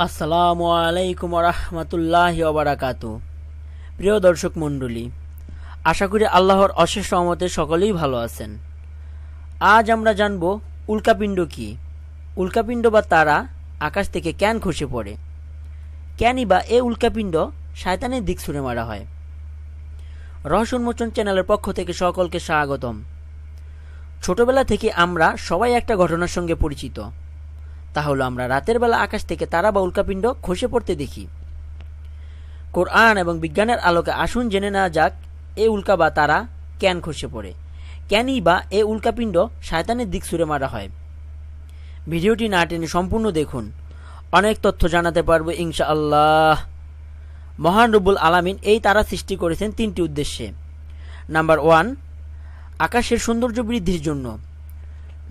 আসসালামু আলাইকুম রহমতুল্লাহি ওবারাকাতু। প্রিয় দর্শক মণ্ডলী, আশা করি আল্লাহর অশেষ রহমতে সকলেই ভালো আছেন। আজ আমরা জানব উল্কাপিণ্ড কি। উল্কাপিণ্ড বা তারা আকাশ থেকে কেন খসে পড়ে, কেনই বা এ উল্কাপিণ্ড শয়তানের দিক ছুঁড়ে মারা হয়। রহস্য উন্মোচন চ্যানেলের পক্ষ থেকে সকলকে স্বাগতম। ছোটবেলা থেকে আমরা সবাই একটা ঘটনার সঙ্গে পরিচিত, তা হলো আমরা রাতের বেলা আকাশ থেকে তারা বা উল্কাপিণ্ড খসে পড়তে দেখি। কোরআন এবং বিজ্ঞানের আলোকে আসুন জেনে নেওয়া যাক এ উল্কা বা তারা কেন খসে পড়ে, কেনই বা এ উল্কাপিণ্ড শয়তানের দিক ছুঁড়ে মারা হয়। ভিডিওটি না টেনে সম্পূর্ণ দেখুন, অনেক তথ্য জানাতে পারবো ইনশাআল্লাহ। মহান রব্বুল আলামিন এই তারা সৃষ্টি করেছেন তিনটি উদ্দেশ্যে। নাম্বার 1, আকাশের সৌন্দর্য বৃদ্ধির জন্য।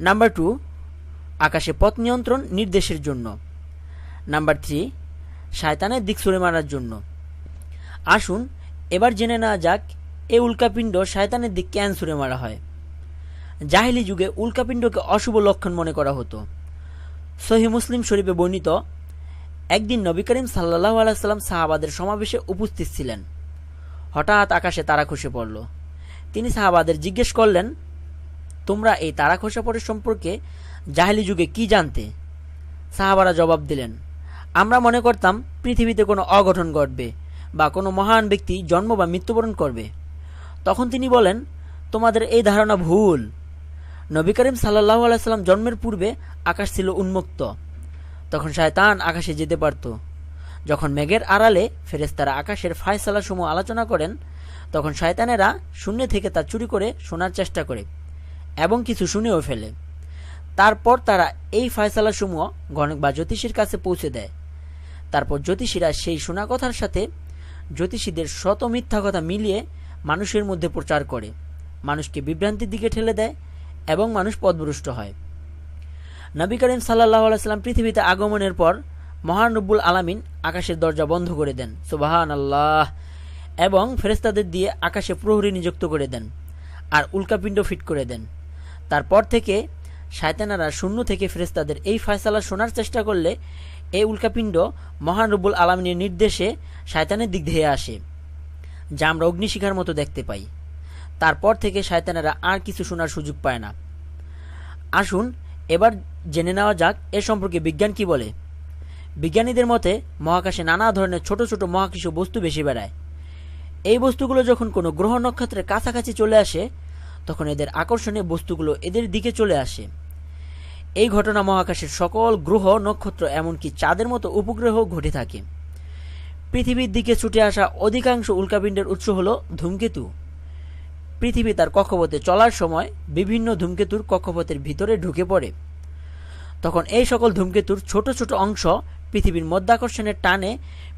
নাম্বার 2, আকাশে পথ নিয়ন্ত্রণ নির্দেশের জন্য। নাম্বার 3, শয়তানের দিক ছুঁড়ে মারার জন্য। আসুন এবার জেনে নেওয়া যাক এই উল্কাপিণ্ড শয়তানের দিক কেন ছুঁড়ে মারা হয়। জাহেলি যুগে উল্কাপিণ্ডকে অশুভ লক্ষণ মনে করা হতো। সহিহ মুসলিম শরীফে বর্ণিত, একদিন নবী করিম সাল্লাল্লাহু আলাইহি সাল্লাম সাহাবাদের সমাবেশে উপস্থিত ছিলেন। হঠাৎ আকাশে তারা খসে পড়ল। তিনি সাহাবাদের জিজ্ঞেস করলেন, তোমরা এই তারা খসে পড়ার সম্পর্কে জাহেলি যুগে কি জানতে? সাহাবারা জবাব দিলেন, আমরা মনে করতাম পৃথিবীতে কোনো অঘটন ঘটবে বা কোনো মহান ব্যক্তি জন্ম বা মৃত্যুবরণ করবে। তখন তিনি বলেন, তোমাদের এই ধারণা ভুল। নবী করিম সাল্লাল্লাহু আলাইহি সাল্লাম জন্মের পূর্বে আকাশ ছিল উন্মুক্ত, তখন শয়তান আকাশে যেতে পারত। যখন মেঘের আড়ালে ফেরেশতারা আকাশের ফায়সালাসমূহ আলোচনা করেন, তখন শয়তানেরা শূন্য থেকে তা চুরি করে শোনার চেষ্টা করে এবং কিছু শুনেও ফেলে। তারপর তারা এই ফায়সালাসমূহ গণক বা জ্যোতিষীর কাছে পৌঁছে দেয়। তারপর জ্যোতিষীরা সেই শোনা কথার সাথে জ্যোতিষীদের শত মিথ্যা কথা মিলিয়ে মানুষের মধ্যে প্রচার করে, মানুষকে বিভ্রান্তির দিকে ঠেলে দেয় এবং মানুষ পথভ্রষ্ট হয়। নবী করিম সাল্লাল্লাহু আলাইহি সাল্লাম পৃথিবীতে আগমনের পর মহান রব্বুল আলামিন আকাশের দরজা বন্ধ করে দেন, সুবহানাল্লাহ, এবং ফেরেশতাদের দিয়ে আকাশে প্রহরী নিযুক্ত করে দেন আর উল্কাপিণ্ড ফিট করে দেন। তারপর থেকে শয়তানেরা শূন্য থেকে ফেরেশতাদের এই ফয়সালা শোনার চেষ্টা করলে এই উল্কাপিণ্ড মহান রব্বুল আলামিনের নির্দেশে শয়তানের দিক ধেয়ে আসে, যা আমরা অগ্নিশিখার মতো দেখতে পাই। তারপর থেকে শয়তানেরা আর কিছু শোনার সুযোগ পায় না। আসুন এবার জেনে নেওয়া যাক এ সম্পর্কে বিজ্ঞান কি বলে। বিজ্ঞানীদের মতে মহাকাশে নানা ধরনের ছোট ছোট মহাকৃষ বস্তু বেশি বেড়ায়। এই বস্তুগুলো যখন কোনো গ্রহ নক্ষত্রের কাছাকাছি চলে আসে, তখন এদের আকর্ষণে বস্তুগুলো এদের দিকে চলে আসে। এই ঘটনা মহাকাশের সকল গ্রহ নক্ষত্র এমনকি চাঁদের মতো উপগ্রহ ঘটে থাকে। পৃথিবীর দিকে ছুটে আসা অধিকাংশ উল্কাপিণ্ডের উৎস হল ধূমকেতু। পৃথিবী তার কক্ষপথে চলার সময় বিভিন্ন ধূমকেতুর কক্ষপথের ভিতরে ঢুকে পড়ে। তখন এই সকল ধূমকেতুর ছোট ছোট অংশ পৃথিবীর মধ্যাকর্ষণের টানে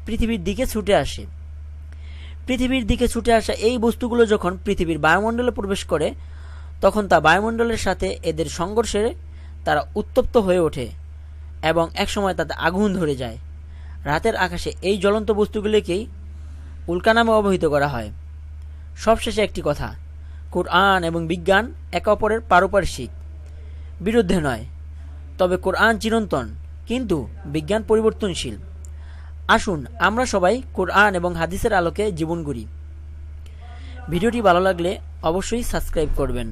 পৃথিবীর দিকে ছুটে আসে। পৃথিবীর দিকে ছুটে আসা এই বস্তুগুলো যখন পৃথিবীর বায়ুমণ্ডলে প্রবেশ করে, তখন তা বায়ুমণ্ডলের সাথে এদের সংঘর্ষে তারা উত্তপ্ত হয়ে ওঠে এবং একসময় তাতে আগুন ধরে যায়। রাতের আকাশে এই জ্বলন্ত বস্তুগুলিকেই উল্কা নামে অবহিত করা হয়। সবশেষে একটি কথা, কোরআন এবং বিজ্ঞান একে অপরের পারস্পরিক বিরুদ্ধে নয়, তবে কোরআন চিরন্তন কিন্তু বিজ্ঞান পরিবর্তনশীল। আসুন আমরা সবাই কোরআন এবং হাদিসের আলোকে জীবন গড়ি। ভিডিওটি ভালো লাগলে অবশ্যই সাবস্ক্রাইব করবেন।